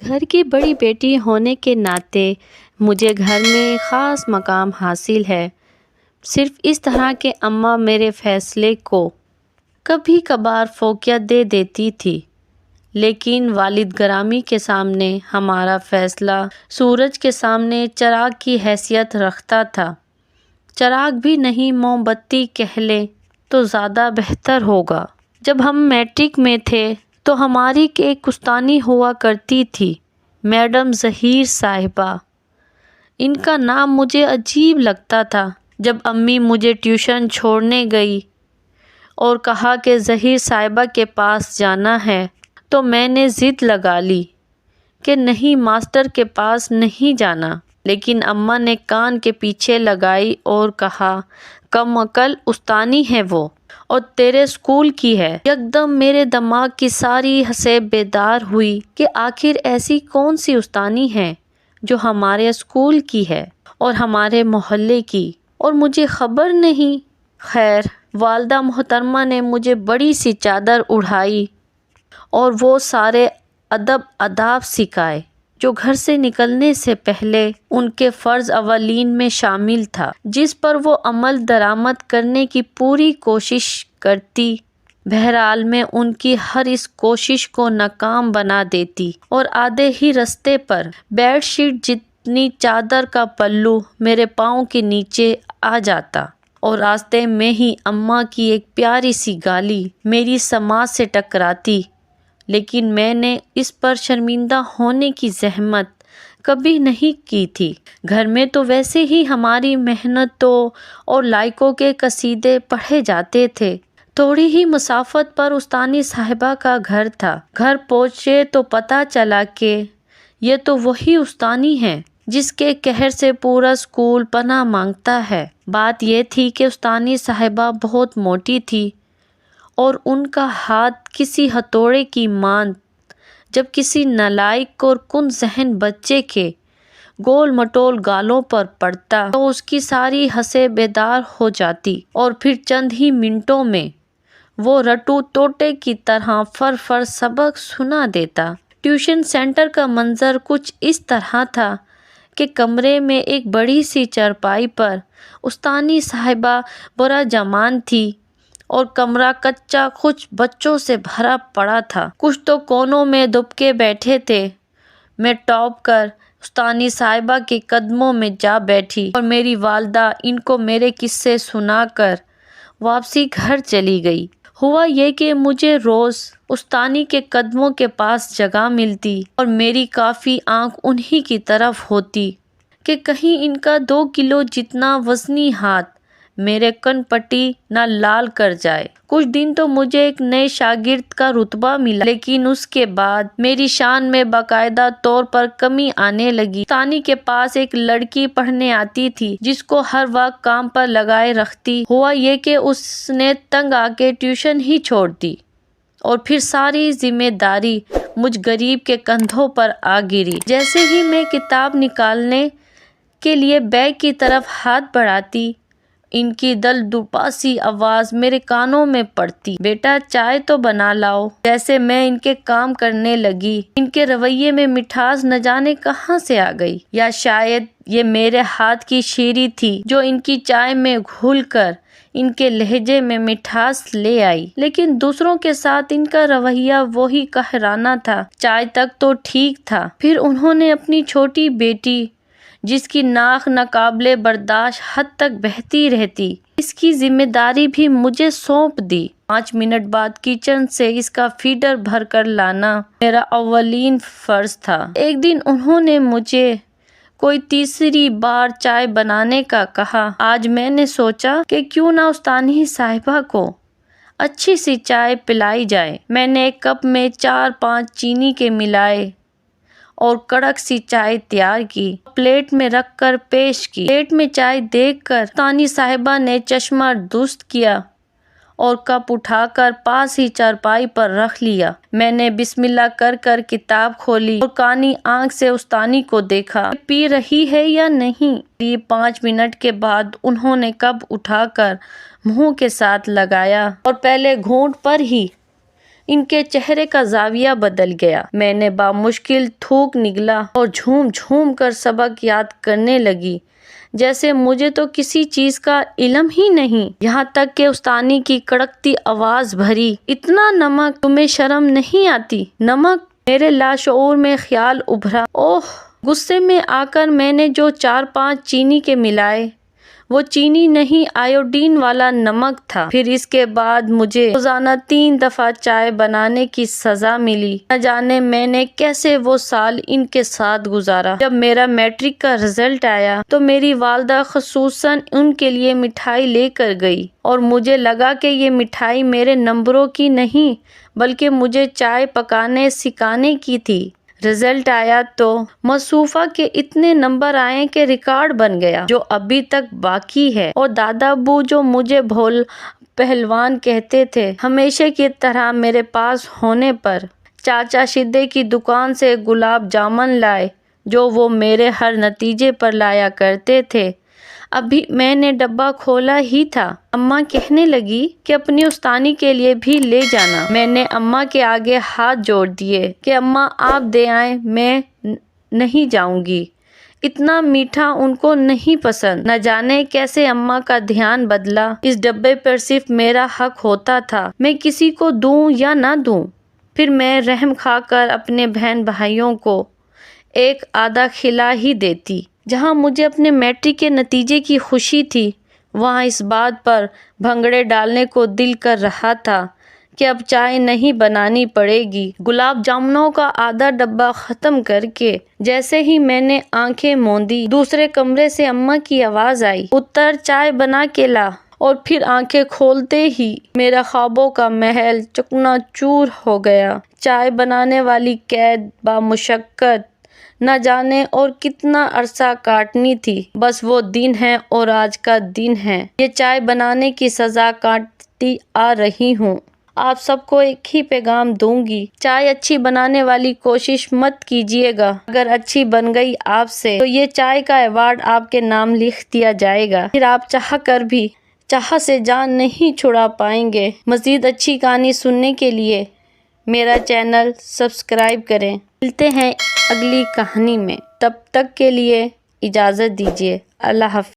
گھر کی بڑی بیٹی ہونے کے ناطے مجھے گھر میں خاص مقام حاصل ہے۔ صرف اس طرح کہ اماں میرے فیصلے کو کبھی کبھار فوقیت دے دیتی تھی، لیکن والد گرامی کے سامنے ہمارا فیصلہ سورج کے سامنے چراغ کی حیثیت رکھتا تھا۔ چراغ بھی نہیں، موم بتی کہہ لیں تو زیادہ بہتر ہوگا۔ جب ہم میٹرک میں تھے تو ہماری ایک استانی ہوا کرتی تھی، میڈم ظہیر صاحبہ۔ ان کا نام مجھے عجیب لگتا تھا۔ جب امی مجھے ٹیوشن چھوڑنے گئی اور کہا کہ ظہیر صاحبہ کے پاس جانا ہے تو میں نے ضد لگا لی کہ نہیں، ماسٹر کے پاس نہیں جانا، لیکن اماں نے کان کے پیچھے لگائی اور کہا، کم عقل استانی ہے وہ، اور تیرے اسکول کی ہے۔ یکدم میرے دماغ کی ساری حسیں بیدار ہوئی کہ آخر ایسی کون سی استانی ہے جو ہمارے اسکول کی ہے اور ہمارے محلے کی، اور مجھے خبر نہیں۔ خیر، والدہ محترمہ نے مجھے بڑی سی چادر اڑائی اور وہ سارے ادب آداب سکھائے جو گھر سے نکلنے سے پہلے ان کے فرض اولین میں شامل تھا، جس پر وہ عمل درآمد کرنے کی پوری کوشش کرتی۔ بہرحال میں ان کی ہر اس کوشش کو ناکام بنا دیتی اور آدھے ہی رستے پر بیڈ شیٹ جتنی چادر کا پلو میرے پاؤں کے نیچے آ جاتا، اور راستے میں ہی اماں کی ایک پیاری سی گالی میری سماعت سے ٹکراتی، لیکن میں نے اس پر شرمندہ ہونے کی زحمت کبھی نہیں کی تھی۔ گھر میں تو ویسے ہی ہماری محنتوں اور لائقوں کے قصیدے پڑھے جاتے تھے۔ تھوڑی ہی مسافت پر استانی صاحبہ کا گھر تھا۔ گھر پہنچے تو پتہ چلا کہ یہ تو وہی استانی ہے جس کے قہر سے پورا اسکول پناہ مانگتا ہے۔ بات یہ تھی کہ استانی صاحبہ بہت موٹی تھی اور ان کا ہاتھ کسی ہتھوڑے کی مانند جب کسی نالائق اور کن ذہن بچے کے گول مٹول گالوں پر پڑتا تو اس کی ساری حسیں بیدار ہو جاتی، اور پھر چند ہی منٹوں میں وہ رٹو توتے کی طرح فر فر سبق سنا دیتا۔ ٹیوشن سینٹر کا منظر کچھ اس طرح تھا کہ کمرے میں ایک بڑی سی چارپائی پر استانی صاحبہ براجمان تھی اور کمرہ کچا کچھ بچوں سے بھرا پڑا تھا۔ کچھ تو کونوں میں دبکے بیٹھے تھے۔ میں ٹوپ کر استانی صاحبہ کے قدموں میں جا بیٹھی اور میری والدہ ان کو میرے قصے سنا کر واپسی گھر چلی گئی۔ ہوا یہ کہ مجھے روز استانی کے قدموں کے پاس جگہ ملتی اور میری کافی آنکھ انہی کی طرف ہوتی کہ کہیں ان کا 2 کلو جتنا وزنی ہاتھ میرے کن پٹی نہ لال کر جائے۔ کچھ دن تو مجھے ایک نئے شاگرد کا رتبہ ملا، لیکن اس کے بعد میری شان میں باقاعدہ طور پر کمی آنے لگی۔ استانی کے پاس ایک لڑکی پڑھنے آتی تھی جس کو ہر وقت کام پر لگائے رکھتی۔ ہوا یہ کہ اس نے تنگ آ کے ٹیوشن ہی چھوڑ دی اور پھر ساری ذمہ داری مجھ غریب کے کندھوں پر آ گری۔ جیسے ہی میں کتاب نکالنے کے لیے بیگ کی طرف ہاتھ بڑھاتی، ان کی دلدوپا سی آواز میرے کانوں میں پڑتی، بیٹا چائے تو بنا لاؤ۔ جیسے میں ان کے کام کرنے لگی، ان کے رویے میں مٹھاس نہ جانے کہاں سے آ گئی، یا شاید یہ میرے ہاتھ کی شیری تھی جو ان کی چائے میں گھل کر ان کے لہجے میں مٹھاس لے آئی۔ لیکن دوسروں کے ساتھ ان کا رویہ وہی قاہرانہ تھا۔ چائے تک تو ٹھیک تھا، پھر انہوں نے اپنی چھوٹی بیٹی جس کی ناک ناقابل برداشت حد تک بہتی رہتی، اس کی ذمہ داری بھی مجھے سونپ دی۔ 5 منٹ بعد کچن سے اس کا فیڈر بھر کر لانا میرا اولین فرض تھا۔ ایک دن انہوں نے مجھے کوئی تیسری بار چائے بنانے کا کہا۔ آج میں نے سوچا کہ کیوں نہ استانی صاحبہ کو اچھی سی چائے پلائی جائے۔ میں نے ایک کپ میں 4-5 چینی کے ملائے اور کڑک سی چائے تیار کی، پلیٹ میں رکھ کر پیش کی۔ پلیٹ میں چائے دیکھ کر استانی صاحبہ نے چشمہ درست کیا اور کپ اٹھا کر پاس ہی چارپائی پر رکھ لیا۔ میں نے بسم اللہ کر کر کتاب کھولی اور کانی آنکھ سے استانی کو دیکھا، پی رہی ہے یا نہیں۔ قریب 5 منٹ کے بعد انہوں نے کپ اٹھا کر منہ کے ساتھ لگایا اور پہلے گھونٹ پر ہی ان کے چہرے کا زاویہ بدل گیا۔ میں نے بامشکل تھوک نگلا اور جھوم جھوم کر سبق یاد کرنے لگی، جیسے مجھے تو کسی چیز کا علم ہی نہیں۔ یہاں تک کہ استانی کی کڑکتی آواز بھری، اتنا نمک، تمہیں شرم نہیں آتی؟ نمک! میرے لاشعور میں خیال ابھرا، اوہ! غصے میں آ کر میں نے جو 4-5 چینی کے ملائے، وہ چینی نہیں، آیوڈین والا نمک تھا۔ پھر اس کے بعد مجھے روزانہ 3 دفعہ چائے بنانے کی سزا ملی۔ نہ جانے میں نے کیسے وہ سال ان کے ساتھ گزارا۔ جب میرا میٹرک کا رزلٹ آیا تو میری والدہ خصوصاً ان کے لیے مٹھائی لے کر گئی، اور مجھے لگا کہ یہ مٹھائی میرے نمبروں کی نہیں بلکہ مجھے چائے پکانے سکھانے کی تھی۔ رزلٹ آیا تو مصحوفہ کے اتنے نمبر آئے کہ ریکارڈ بن گیا، جو ابھی تک باقی ہے۔ اور دادا ابو جو مجھے بھول پہلوان کہتے تھے، ہمیشہ کی طرح میرے پاس ہونے پر چاچا شدے کی دکان سے گلاب جامن لائے، جو وہ میرے ہر نتیجے پر لایا کرتے تھے۔ ابھی میں نے ڈبہ کھولا ہی تھا، اماں کہنے لگی کہ اپنی استانی کے لیے بھی لے جانا۔ میں نے اماں کے آگے ہاتھ جوڑ دیے کہ اماں آپ دے آئیں، میں نہیں جاؤں گی۔ اتنا میٹھا ان کو نہیں پسند۔ نہ جانے کیسے اماں کا دھیان بدلا۔ اس ڈبے پر صرف میرا حق ہوتا تھا، میں کسی کو دوں یا نہ دوں۔ پھر میں رحم کھا کر اپنے بہن بھائیوں کو ایک آدھا کھلا ہی دیتی۔ جہاں مجھے اپنے میٹرک کے نتیجے کی خوشی تھی، وہاں اس بات پر بھنگڑے ڈالنے کو دل کر رہا تھا کہ اب چائے نہیں بنانی پڑے گی۔ گلاب جامنوں کا آدھا ڈبہ ختم کر کے جیسے ہی میں نے آنکھیں موندی، دوسرے کمرے سے اماں کی آواز آئی، اتر چائے بنا کے لا۔ اور پھر آنکھیں کھولتے ہی میرا خوابوں کا محل چکنا چور ہو گیا۔ چائے بنانے والی قید بامشقت نہ جانے اور کتنا عرصہ کاٹنی تھی۔ بس وہ دن ہے اور آج کا دن ہے۔ یہ چائے بنانے کی سزا کاٹتی آ رہی ہوں۔ آپ سب کو ایک ہی پیغام دوں گی، چائے اچھی بنانے والی کوشش مت کیجیے گا۔ اگر اچھی بن گئی آپ سے تو یہ چائے کا ایوارڈ آپ کے نام لکھ دیا جائے گا۔ پھر آپ چاہ کر بھی چاہ سے جان نہیں چھڑا پائیں گے۔ مزید اچھی کہانی سننے کے لیے میرا چینل سبسکرائب کریں۔ ملتے ہیں اگلی کہانی میں، تب تک کے لیے اجازت دیجیے۔ اللہ حافظ۔